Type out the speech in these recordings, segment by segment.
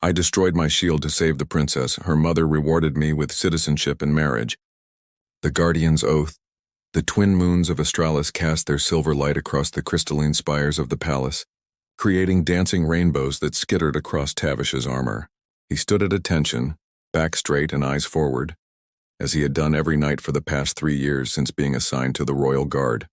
I destroyed my shield to save the princess. Her mother rewarded me with citizenship and marriage. The guardian's oath. The twin moons of Australis cast their silver light across the crystalline spires of the palace, creating dancing rainbows that skittered across Tavish's armor. He stood at attention, back straight and eyes forward, as he had done every night for the past 3 years since being assigned to the royal guard.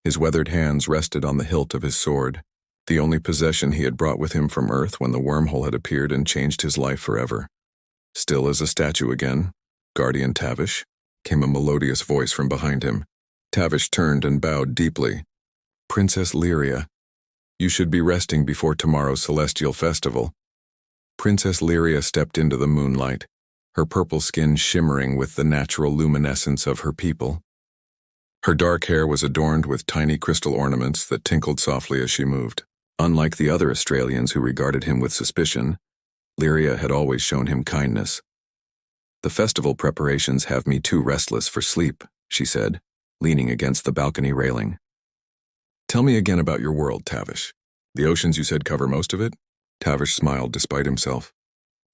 His weathered hands rested on the hilt of his sword, the only possession he had brought with him from Earth when the wormhole had appeared and changed his life forever. Still as a statue again, Guardian Tavish, came a melodious voice from behind him. Tavish turned and bowed deeply. Princess Lyria, you should be resting before tomorrow's celestial festival. Princess Lyria stepped into the moonlight, her purple skin shimmering with the natural luminescence of her people. Her dark hair was adorned with tiny crystal ornaments that tinkled softly as she moved. Unlike the other Australians who regarded him with suspicion, Lyria had always shown him kindness. The festival preparations have me too restless for sleep, she said, leaning against the balcony railing. Tell me again about your world, Tavish. The oceans you said cover most of it? Tavish smiled despite himself.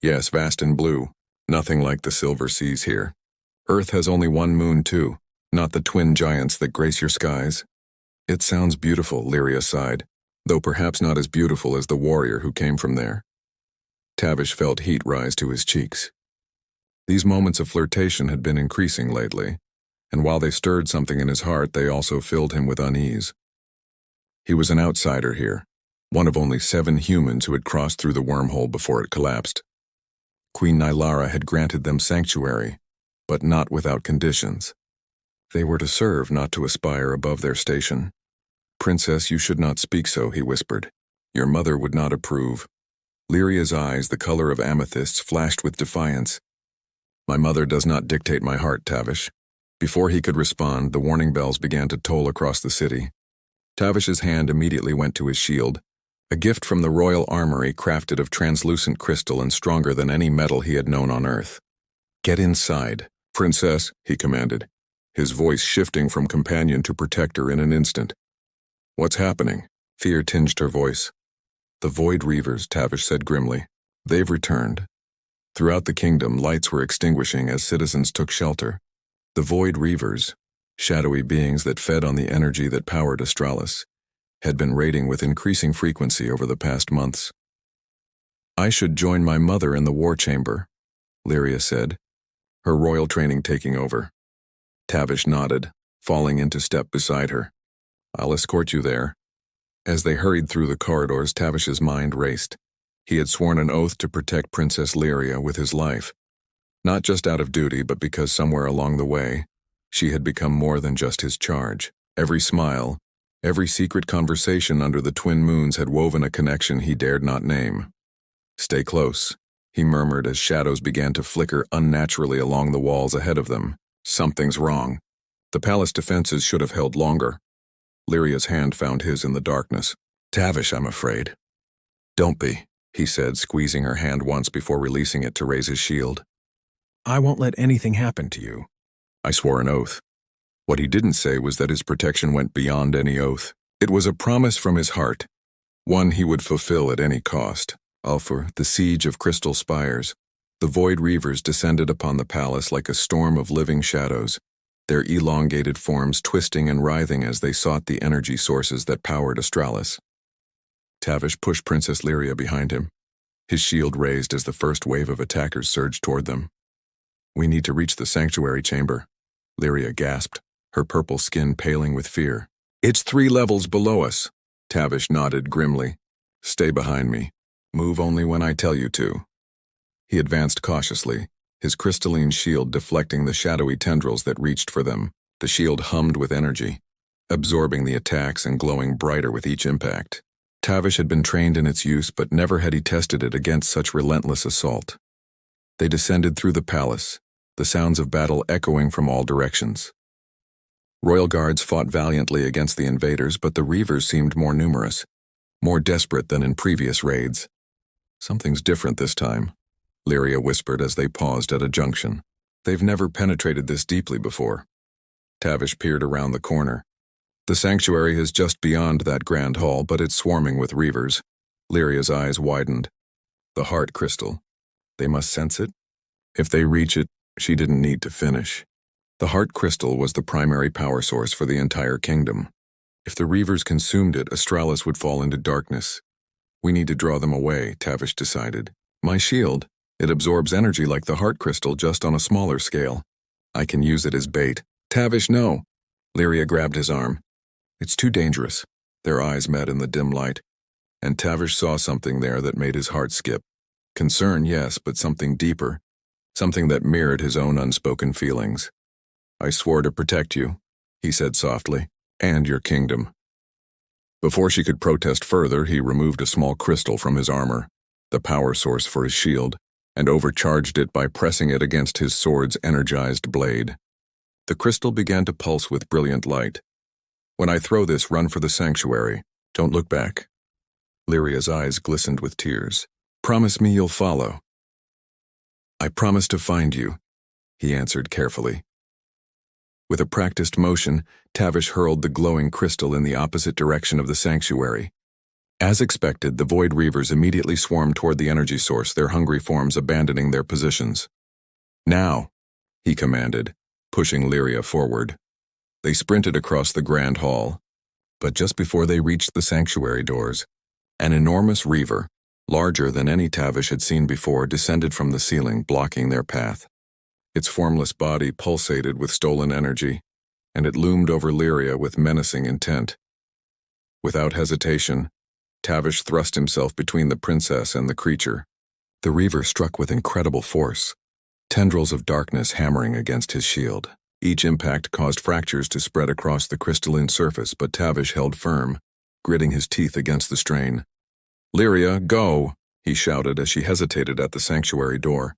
Yes, vast and blue. Nothing like the silver seas here. Earth has only one moon too, not the twin giants that grace your skies. It sounds beautiful, Lyria sighed, though perhaps not as beautiful as the warrior who came from there. Tavish felt heat rise to his cheeks. These moments of flirtation had been increasing lately, and while they stirred something in his heart, they also filled him with unease. He was an outsider here, one of only 7 humans who had crossed through the wormhole before it collapsed. Queen Nylara had granted them sanctuary, but not without conditions. They were to serve, not to aspire above their station. Princess, you should not speak so, he whispered. Your mother would not approve. Lyria's eyes, the color of amethysts, flashed with defiance. My mother does not dictate my heart, Tavish. Before he could respond, the warning bells began to toll across the city. Tavish's hand immediately went to his shield, a gift from the royal armory crafted of translucent crystal and stronger than any metal he had known on Earth. Get inside, Princess, he commanded, his voice shifting from companion to protector in an instant. What's happening? Fear tinged her voice. The Void Reavers, Tavish said grimly. They've returned. Throughout the kingdom, lights were extinguishing as citizens took shelter. The Void Reavers, shadowy beings that fed on the energy that powered Australis, had been raiding with increasing frequency over the past months. I should join my mother in the war chamber, Lyria said, her royal training taking over. Tavish nodded, falling into step beside her. I'll escort you there. As they hurried through the corridors, Tavish's mind raced. He had sworn an oath to protect Princess Lyria with his life, not just out of duty, but because somewhere along the way, she had become more than just his charge. Every smile, every secret conversation under the twin moons had woven a connection he dared not name. Stay close, he murmured as shadows began to flicker unnaturally along the walls ahead of them. Something's wrong. The palace defenses should have held longer. Lyria's hand found his in the darkness. Tavish, I'm afraid. Don't be, he said, squeezing her hand once before releasing it to raise his shield. I won't let anything happen to you. I swore an oath. What he didn't say was that his protection went beyond any oath. It was a promise from his heart, one he would fulfill at any cost. For the siege of crystal spires, the Void Reavers descended upon the palace like a storm of living shadows, their elongated forms twisting and writhing as they sought the energy sources that powered Australis. Tavish pushed Princess Lyria behind him, his shield raised as the first wave of attackers surged toward them. We need to reach the sanctuary chamber, Lyria gasped, her purple skin paling with fear. It's 3 levels below us, Tavish nodded grimly. Stay behind me. Move only when I tell you to. He advanced cautiously, his crystalline shield deflecting the shadowy tendrils that reached for them. The shield hummed with energy, absorbing the attacks and glowing brighter with each impact. Tavish had been trained in its use, but never had he tested it against such relentless assault. They descended through the palace, the sounds of battle echoing from all directions. Royal guards fought valiantly against the invaders, but the Reavers seemed more numerous, more desperate than in previous raids. Something's different this time, Lyria whispered as they paused at a junction. They've never penetrated this deeply before. Tavish peered around the corner. The sanctuary is just beyond that grand hall, but it's swarming with Reavers. Lyria's eyes widened. The heart crystal. They must sense it? If they reach it, she didn't need to finish. The heart crystal was the primary power source for the entire kingdom. If the Reavers consumed it, Australis would fall into darkness. We need to draw them away, Tavish decided. My shield. It absorbs energy like the heart crystal, just on a smaller scale. I can use it as bait. Tavish, no. Lyria grabbed his arm. It's too dangerous. Their eyes met in the dim light, and Tavish saw something there that made his heart skip. Concern, yes, but something deeper. Something that mirrored his own unspoken feelings. I swore to protect you, he said softly, and your kingdom. Before she could protest further, he removed a small crystal from his armor, the power source for his shield, and overcharged it by pressing it against his sword's energized blade. The crystal began to pulse with brilliant light. When I throw this, run for the sanctuary. Don't look back. Lyria's eyes glistened with tears. Promise me you'll follow. I promise to find you, he answered carefully. With a practiced motion, Tavish hurled the glowing crystal in the opposite direction of the sanctuary. As expected, the Void Reavers immediately swarmed toward the energy source, their hungry forms abandoning their positions. Now, he commanded, pushing Lyria forward. They sprinted across the grand hall. But just before they reached the sanctuary doors, an enormous Reaver, larger than any Tavish had seen before, descended from the ceiling, blocking their path. Its formless body pulsated with stolen energy, and it loomed over Lyria with menacing intent. Without hesitation, Tavish thrust himself between the princess and the creature. The Reaver struck with incredible force, tendrils of darkness hammering against his shield. Each impact caused fractures to spread across the crystalline surface, but Tavish held firm, gritting his teeth against the strain. Lyria, go, he shouted as she hesitated at the sanctuary door.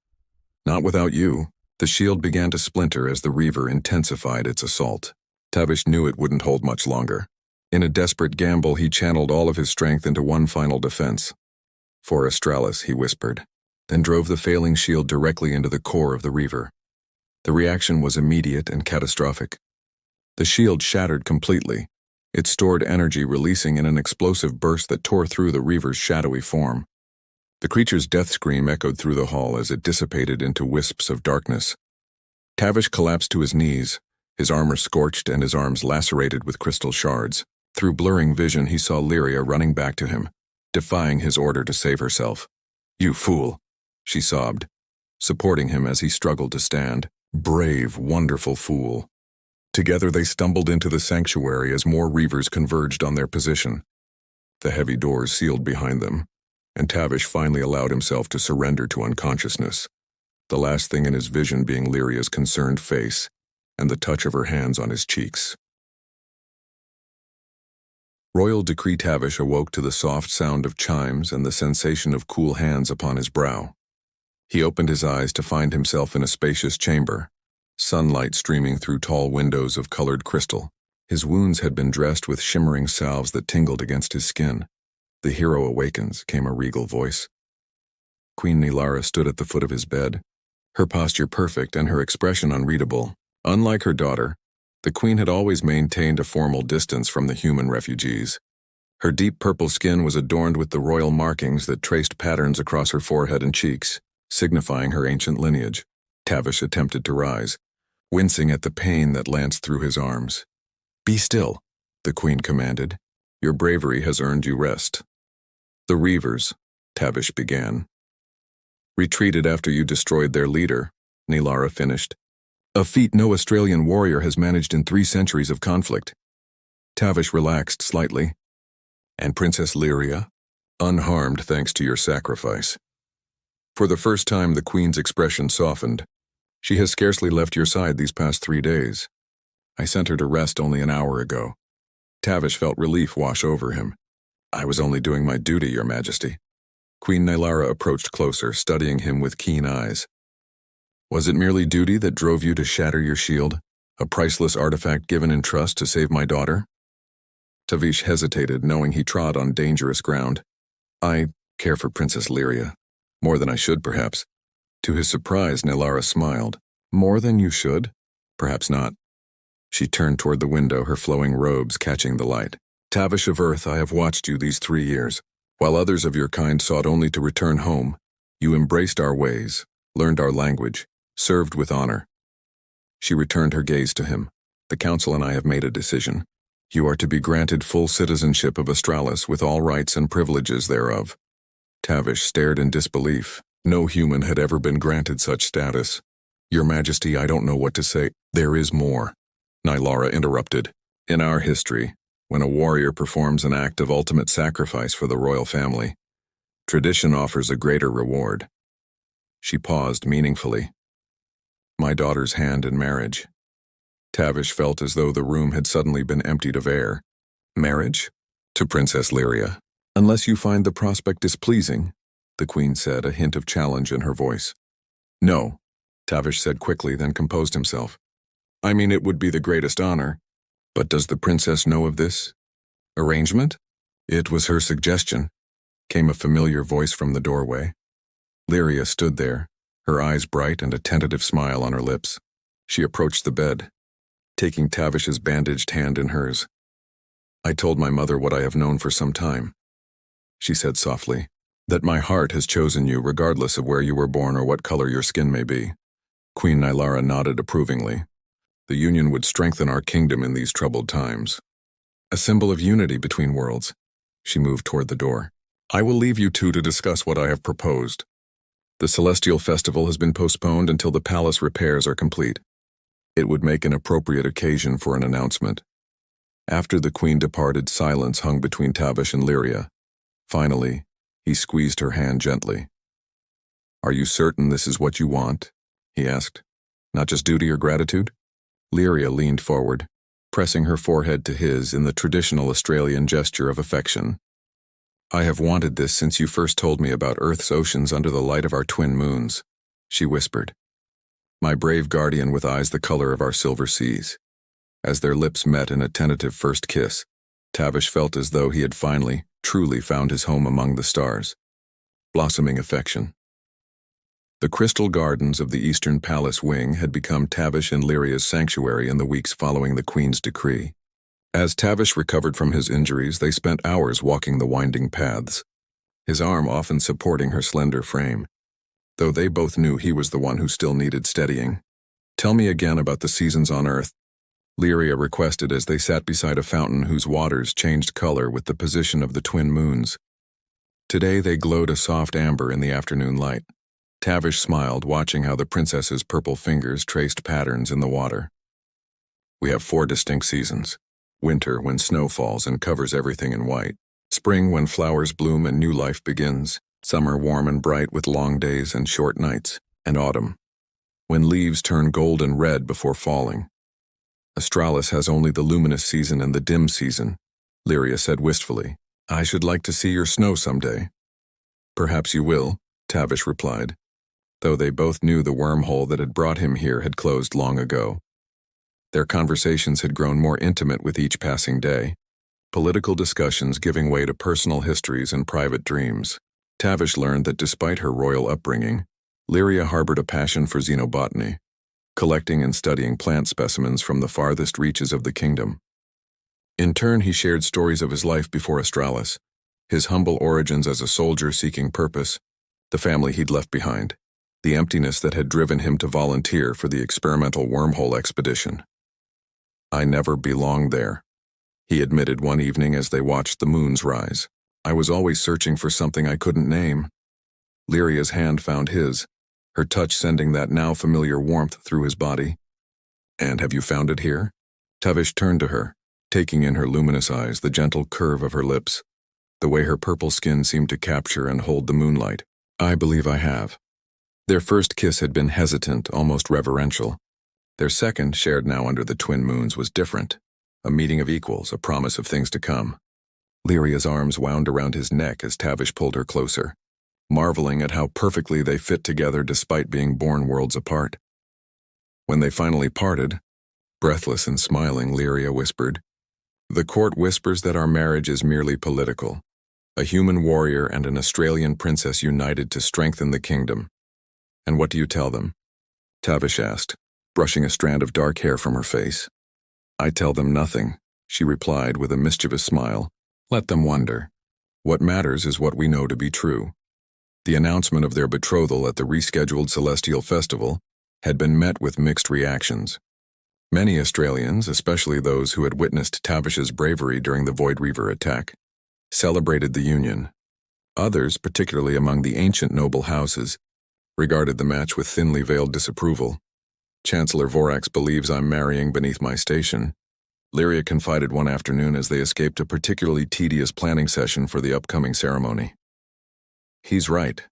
Not without you. The shield began to splinter as the Reaver intensified its assault. Tavish knew it wouldn't hold much longer. In a desperate gamble, he channeled all of his strength into one final defense. For Australis, he whispered, then drove the failing shield directly into the core of the Reaver. The reaction was immediate and catastrophic. The shield shattered completely, its stored energy releasing in an explosive burst that tore through the Reaver's shadowy form. The creature's death scream echoed through the hall as it dissipated into wisps of darkness. Tavish collapsed to his knees, his armor scorched and his arms lacerated with crystal shards. Through blurring vision, he saw Lyria running back to him, defying his order to save herself. You fool, she sobbed, supporting him as he struggled to stand. Brave, wonderful fool. Together they stumbled into the sanctuary as more Reavers converged on their position. The heavy doors sealed behind them, and Tavish finally allowed himself to surrender to unconsciousness, the last thing in his vision being Lyria's concerned face and the touch of her hands on his cheeks. Royal Decree Tavish awoke to the soft sound of chimes and the sensation of cool hands upon his brow. He opened his eyes to find himself in a spacious chamber, sunlight streaming through tall windows of colored crystal. His wounds had been dressed with shimmering salves that tingled against his skin. The hero awakens, came a regal voice. Queen Nilara stood at the foot of his bed, her posture perfect and her expression unreadable. Unlike her daughter, the queen had always maintained a formal distance from the human refugees. Her deep purple skin was adorned with the royal markings that traced patterns across her forehead and cheeks, signifying her ancient lineage. Tavish attempted to rise, wincing at the pain that lanced through his arms. Be still, the queen commanded. Your bravery has earned you rest. The Reavers, Tavish began, retreated after you destroyed their leader, Nilara finished. A feat no Australian warrior has managed in 3 centuries of conflict. Tavish relaxed slightly. And Princess Lyria? Unharmed thanks to your sacrifice. For the first time, the queen's expression softened. She has scarcely left your side these past 3 days. I sent her to rest only an hour ago. Tavish felt relief wash over him. I was only doing my duty, Your Majesty. Queen Nilara approached closer, studying him with keen eyes. Was it merely duty that drove you to shatter your shield, a priceless artifact given in trust to save my daughter? Tavish hesitated, knowing he trod on dangerous ground. I care for Princess Lyria, more than I should, perhaps. To his surprise, Nilara smiled. More than you should? Perhaps not. She turned toward the window, her flowing robes catching the light. Tavish of Earth, I have watched you these 3 years. While others of your kind sought only to return home, You embraced our ways, learned our language, served with honor. She returned her gaze to him. The council and I have made a decision. You are to be granted full citizenship of Australis with all rights and privileges thereof. Tavish stared in disbelief. No human had ever been granted such status. Your Majesty, I don't know what to say. There is more, Nylara interrupted. In our history, when a warrior performs an act of ultimate sacrifice for the royal family, tradition offers a greater reward. She paused meaningfully. My daughter's hand in marriage. Tavish felt as though the room had suddenly been emptied of air. Marriage? To Princess Lyria. Unless you find the prospect displeasing, the Queen said, a hint of challenge in her voice. No, Tavish said quickly, then composed himself. I mean, it would be the greatest honor. But does the princess know of this arrangement? It was her suggestion, came a familiar voice from the doorway. Lyria stood there, her eyes bright and a tentative smile on her lips. She approached the bed, taking Tavish's bandaged hand in hers. I told my mother what I have known for some time, she said softly, that my heart has chosen you regardless of where you were born or what color your skin may be. Queen Nylara nodded approvingly. The union would strengthen our kingdom in these troubled times. A symbol of unity between worlds. She moved toward the door. I will leave you two to discuss what I have proposed. The Celestial Festival has been postponed until the palace repairs are complete. It would make an appropriate occasion for an announcement. After the Queen departed, silence hung between Tavish and Lyria. Finally, he squeezed her hand gently. Are you certain this is what you want? He asked. Not just duty or gratitude? Lyria leaned forward, pressing her forehead to his in the traditional Australian gesture of affection. I have wanted this since you first told me about Earth's oceans under the light of our twin moons, she whispered. My brave guardian with eyes the color of our silver seas. As their lips met in a tentative first kiss, Tavish felt as though he had finally, truly found his home among the stars. Blossoming affection. The crystal gardens of the Eastern Palace wing had become Tavish and Lyria's sanctuary in the weeks following the Queen's decree. As Tavish recovered from his injuries, they spent hours walking the winding paths, his arm often supporting her slender frame, though they both knew he was the one who still needed steadying. Tell me again about the seasons on Earth, Lyria requested as they sat beside a fountain whose waters changed color with the position of the twin moons. Today they glowed a soft amber in the afternoon light. Tavish smiled, watching how the princess's purple fingers traced patterns in the water. We have 4 distinct seasons. Winter, when snow falls and covers everything in white. Spring, when flowers bloom and new life begins. Summer, warm and bright with long days and short nights. And autumn, when leaves turn gold and red before falling. Australis has only the luminous season and the dim season, Lyria said wistfully. I should like to see your snow someday. Perhaps you will, Tavish replied, though they both knew the wormhole that had brought him here had closed long ago. Their conversations had grown more intimate with each passing day, political discussions giving way to personal histories and private dreams. Tavish learned that despite her royal upbringing, Lyria harbored a passion for xenobotany, collecting and studying plant specimens from the farthest reaches of the kingdom. In turn, he shared stories of his life before Australis, his humble origins as a soldier seeking purpose, the family he'd left behind, the emptiness that had driven him to volunteer for the experimental wormhole expedition. I never belonged there, he admitted one evening as they watched the moons rise. I was always searching for something I couldn't name. Lyria's hand found his, her touch sending that now familiar warmth through his body. And have you found it here? Tavish turned to her, taking in her luminous eyes, the gentle curve of her lips, the way her purple skin seemed to capture and hold the moonlight. I believe I have. Their first kiss had been hesitant, almost reverential. Their second, shared now under the twin moons, was different. A meeting of equals, a promise of things to come. Lyria's arms wound around his neck as Tavish pulled her closer, marveling at how perfectly they fit together despite being born worlds apart. When they finally parted, breathless and smiling, Lyria whispered, The court whispers that our marriage is merely political. A human warrior and an Australian princess united to strengthen the kingdom. And what do you tell them? Tavish asked, brushing a strand of dark hair from her face. I tell them nothing, she replied with a mischievous smile. Let them wonder. What matters is what we know to be true. The announcement of their betrothal at the rescheduled Celestial Festival had been met with mixed reactions. Many Australians, especially those who had witnessed Tavish's bravery during the Void Reaver attack, celebrated the union. Others, particularly among the ancient noble houses, regarded the match with thinly veiled disapproval. "Chancellor Vorax believes I'm marrying beneath my station," Lyria confided one afternoon as they escaped a particularly tedious planning session for the upcoming ceremony. "He's right,"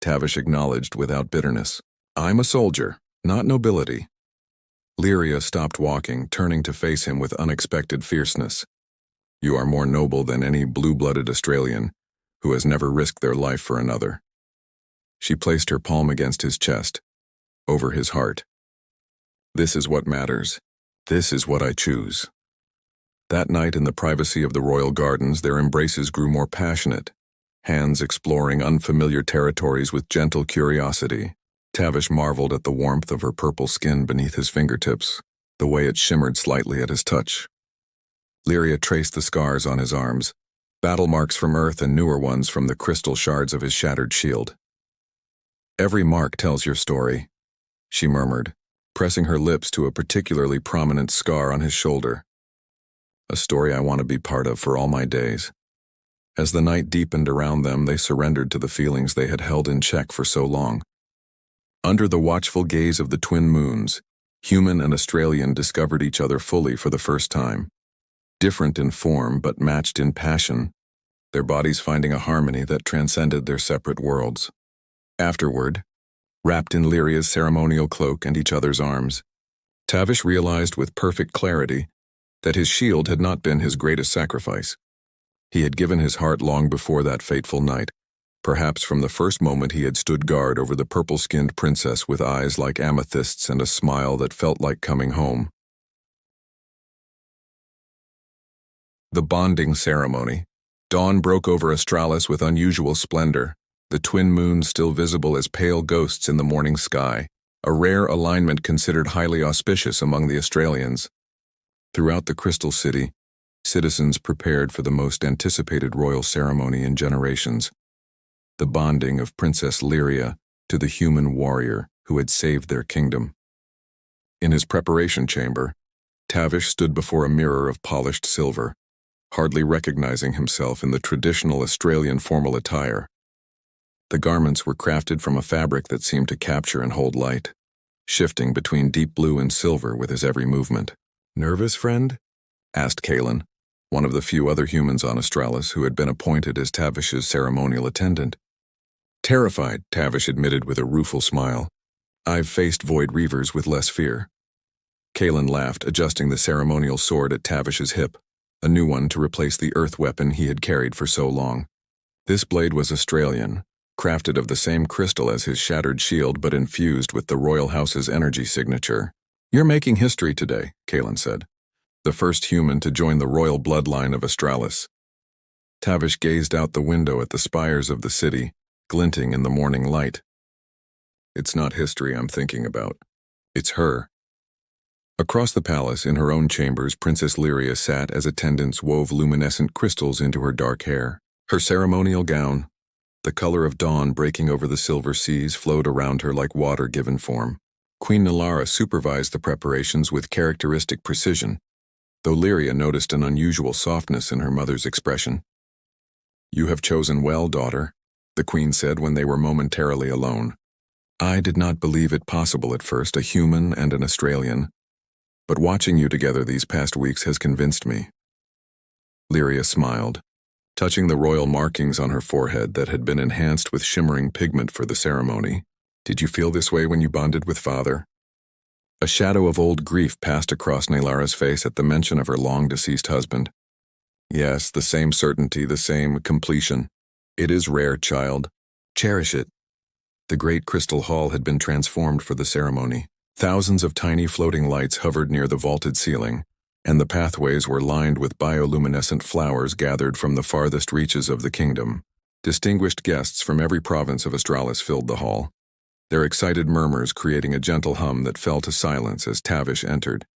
Tavish acknowledged without bitterness. "I'm a soldier, not nobility." Lyria stopped walking, turning to face him with unexpected fierceness. "You are more noble than any blue-blooded Australian who has never risked their life for another." She placed her palm against his chest, over his heart. "This is what matters. This is what I choose." That night in the privacy of the royal gardens, their embraces grew more passionate, hands exploring unfamiliar territories with gentle curiosity. Tavish marveled at the warmth of her purple skin beneath his fingertips, the way it shimmered slightly at his touch. Lyria traced the scars on his arms, battle marks from Earth and newer ones from the crystal shards of his shattered shield. "Every mark tells your story," she murmured, pressing her lips to a particularly prominent scar on his shoulder. "A story I want to be part of for all my days." As the night deepened around them, they surrendered to the feelings they had held in check for so long. Under the watchful gaze of the twin moons, human and Australian discovered each other fully for the first time. Different in form but matched in passion, their bodies finding a harmony that transcended their separate worlds. Afterward, wrapped in Lyria's ceremonial cloak and each other's arms, Tavish realized with perfect clarity that his shield had not been his greatest sacrifice. He had given his heart long before that fateful night, perhaps from the first moment he had stood guard over the purple-skinned princess with eyes like amethysts and a smile that felt like coming home. The bonding ceremony. Dawn broke over Australis with unusual splendor, the twin moons still visible as pale ghosts in the morning sky, a rare alignment considered highly auspicious among the Australians. Throughout the Crystal City, citizens prepared for the most anticipated royal ceremony in generations, the bonding of Princess Lyria to the human warrior who had saved their kingdom. In his preparation chamber, Tavish stood before a mirror of polished silver, hardly recognizing himself in the traditional Australian formal attire. The garments were crafted from a fabric that seemed to capture and hold light, shifting between deep blue and silver with his every movement. "Nervous, friend?" asked Kaelin, one of the few other humans on Australis who had been appointed as Tavish's ceremonial attendant. "Terrified," Tavish admitted with a rueful smile. "I've faced Void Reavers with less fear." Kaelin laughed, adjusting the ceremonial sword at Tavish's hip, a new one to replace the earth weapon he had carried for so long. This blade was Australian, crafted of the same crystal as his shattered shield but infused with the royal house's energy signature. "You're making history today," Kaelin said. "The first human to join the royal bloodline of Australis." Tavish gazed out the window at the spires of the city, glinting in the morning light. "It's not history I'm thinking about. It's her." Across the palace, in her own chambers, Princess Lyria sat as attendants wove luminescent crystals into her dark hair. Her ceremonial gown, the color of dawn breaking over the silver seas, flowed around her like water given form. Queen Nilara supervised the preparations with characteristic precision, though Lyria noticed an unusual softness in her mother's expression. "You have chosen well, daughter," the queen said when they were momentarily alone. "I did not believe it possible at first, a human and an Australian, but watching you together these past weeks has convinced me." Lyria smiled, touching the royal markings on her forehead that had been enhanced with shimmering pigment for the ceremony. "Did you feel this way when you bonded with father?" A shadow of old grief passed across Nilara's face at the mention of her long-deceased husband. "Yes, the same certainty, the same completion. It is rare, child. Cherish it." The great crystal hall had been transformed for the ceremony. Thousands of tiny floating lights hovered near the vaulted ceiling, and the pathways were lined with bioluminescent flowers gathered from the farthest reaches of the kingdom. Distinguished guests from every province of Australis filled the hall, their excited murmurs creating a gentle hum that fell to silence as Tavish entered.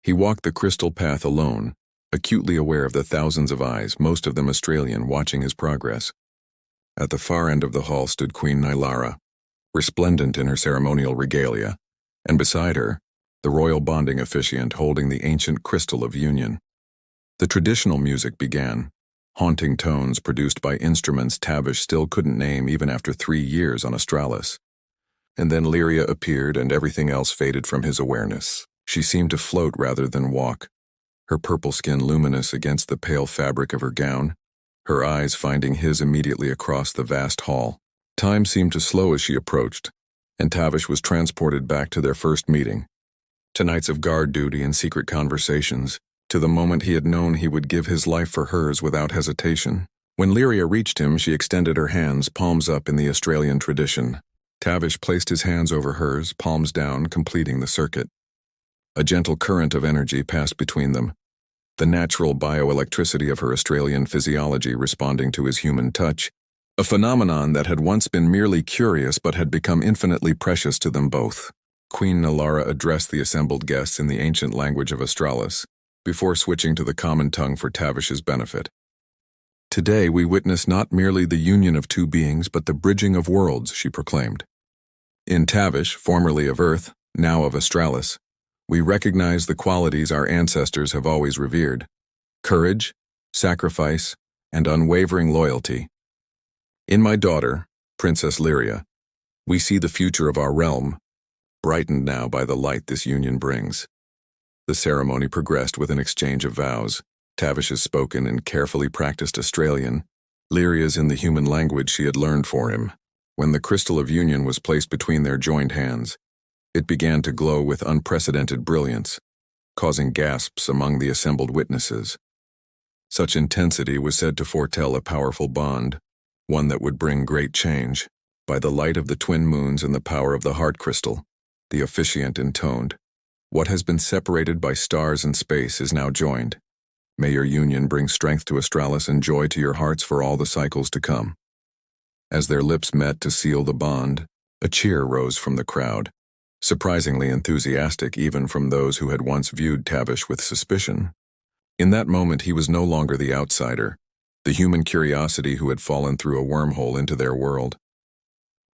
He walked the crystal path alone, acutely aware of the thousands of eyes, most of them Australian, watching his progress. At the far end of the hall stood Queen Nylara, resplendent in her ceremonial regalia, and beside her, the royal bonding officiant holding the ancient crystal of union. The traditional music began, haunting tones produced by instruments Tavish still couldn't name even after 3 years on Australis. And then Lyria appeared and everything else faded from his awareness. She seemed to float rather than walk, her purple skin luminous against the pale fabric of her gown, her eyes finding his immediately across the vast hall. Time seemed to slow as she approached, and Tavish was transported back to their first meeting, to nights of guard duty and secret conversations, to the moment he had known he would give his life for hers without hesitation. When Lyria reached him, she extended her hands, palms up in the Australian tradition. Tavish placed his hands over hers, palms down, completing the circuit. A gentle current of energy passed between them, the natural bioelectricity of her Australian physiology responding to his human touch, a phenomenon that had once been merely curious but had become infinitely precious to them both. Queen Nylara addressed the assembled guests in the ancient language of Australis, before switching to the common tongue for Tavish's benefit. Today we witness not merely the union of two beings but the bridging of worlds, she proclaimed. In Tavish, formerly of Earth, now of Australis, we recognize the qualities our ancestors have always revered: courage, sacrifice, and unwavering loyalty. In my daughter, Princess Lyria, we see the future of our realm, brightened now by the light this union brings. The ceremony progressed with an exchange of vows, Tavish's spoken in carefully practiced Australian, Lyria's in the human language she had learned for him. When the crystal of union was placed between their joined hands, it began to glow with unprecedented brilliance, causing gasps among the assembled witnesses. Such intensity was said to foretell a powerful bond, one that would bring great change. By the light of the twin moons and the power of the heart crystal, the officiant intoned, "What has been separated by stars and space is now joined. May your union bring strength to Australis and joy to your hearts for all the cycles to come." As their lips met to seal the bond, a cheer rose from the crowd, surprisingly enthusiastic even from those who had once viewed Tavish with suspicion. In that moment he was no longer the outsider, the human curiosity who had fallen through a wormhole into their world.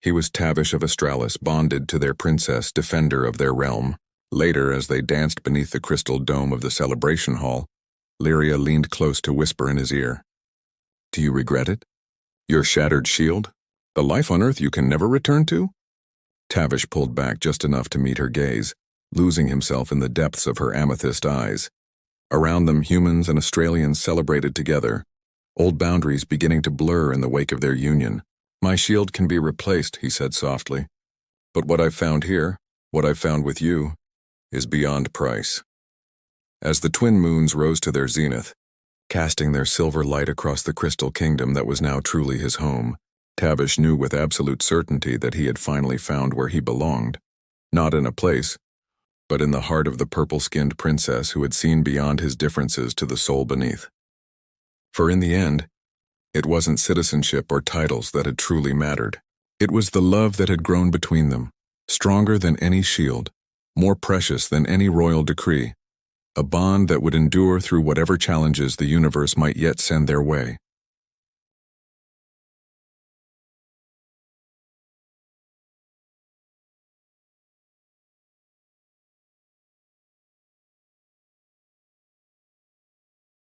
He was Tavish of Australis, bonded to their princess, defender of their realm. Later, as they danced beneath the crystal dome of the celebration hall, Lyria leaned close to whisper in his ear, "Do you regret it? Your shattered shield? The life on Earth you can never return to?" Tavish pulled back just enough to meet her gaze, losing himself in the depths of her amethyst eyes. Around them, humans and Australians celebrated together, old boundaries beginning to blur in the wake of their union. "My shield can be replaced," he said softly. "But what I've found here, what I've found with you, is beyond price." As the twin moons rose to their zenith, casting their silver light across the crystal kingdom that was now truly his home, Tavish knew with absolute certainty that he had finally found where he belonged, not in a place, but in the heart of the purple-skinned princess who had seen beyond his differences to the soul beneath. For in the end, it wasn't citizenship or titles that had truly mattered. It was the love that had grown between them, stronger than any shield, more precious than any royal decree, a bond that would endure through whatever challenges the universe might yet send their way.